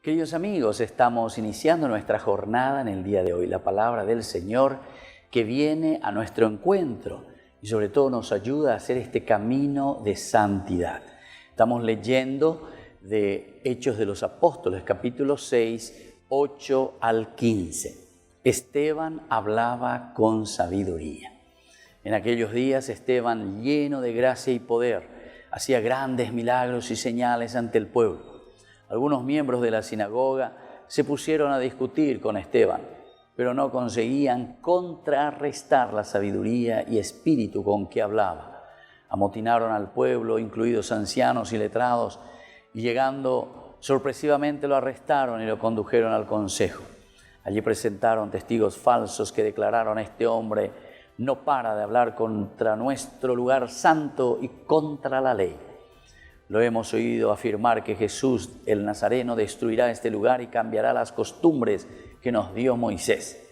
Queridos amigos, estamos iniciando nuestra jornada en el día de hoy. La palabra del Señor que viene a nuestro encuentro y sobre todo nos ayuda a hacer este camino de santidad. Estamos leyendo de Hechos de los Apóstoles, capítulo 6, 8 al 15. Esteban hablaba con sabiduría. En aquellos días Esteban, lleno de gracia y poder, hacía grandes milagros y señales ante el pueblo. Algunos miembros de la sinagoga se pusieron a discutir con Esteban, pero no conseguían contrarrestar la sabiduría y espíritu con que hablaba. Amotinaron al pueblo, incluidos ancianos y letrados, y llegando sorpresivamente lo arrestaron y lo condujeron al consejo. Allí presentaron testigos falsos que declararon: este hombre no para de hablar contra nuestro lugar santo y contra la ley. Lo hemos oído afirmar que Jesús, el Nazareno, destruirá este lugar y cambiará las costumbres que nos dio Moisés.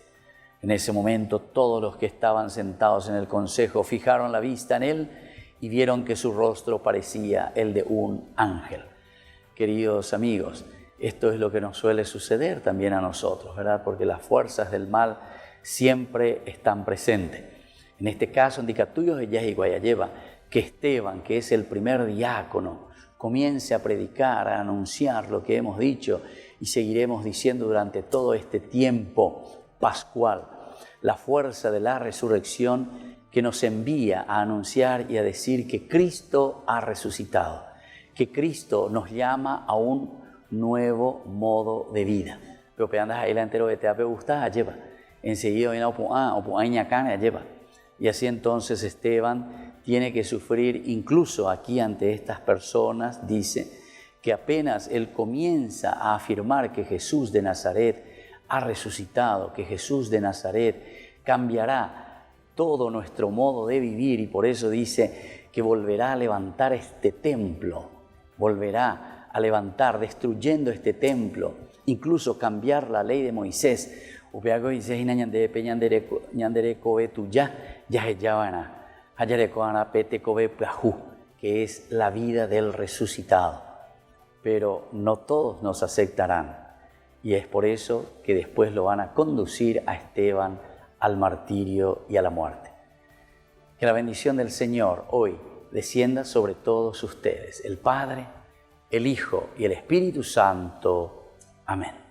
En ese momento, todos los que estaban sentados en el consejo fijaron la vista en él y vieron que su rostro parecía el de un ángel. Queridos amigos, esto es lo que nos suele suceder también a nosotros, ¿verdad? Porque las fuerzas del mal siempre están presentes. En este caso, en Dicatuyos de Yaji Guayalleva, que Esteban, que es el primer diácono, comience a predicar, a anunciar lo que hemos dicho y seguiremos diciendo durante todo este tiempo pascual. La fuerza de la resurrección que nos envía a anunciar y a decir que Cristo ha resucitado, que Cristo nos llama a un nuevo modo de vida. Pero peandas ahí la entero de te gusta lleva. Enseguida viene o ñacana lleva. Y así entonces Esteban tiene que sufrir, incluso aquí ante estas personas, dice que apenas él comienza a afirmar que Jesús de Nazaret ha resucitado, que Jesús de Nazaret cambiará todo nuestro modo de vivir, y por eso dice que volverá a levantar este templo, volverá a levantar, destruyendo este templo, incluso cambiar la ley de Moisés. Que es la vida del resucitado. Pero no todos nos aceptarán, y es por eso que después lo van a conducir a Esteban al martirio y a la muerte. Que la bendición del Señor hoy descienda sobre todos ustedes, el Padre, el Hijo y el Espíritu Santo. Amén.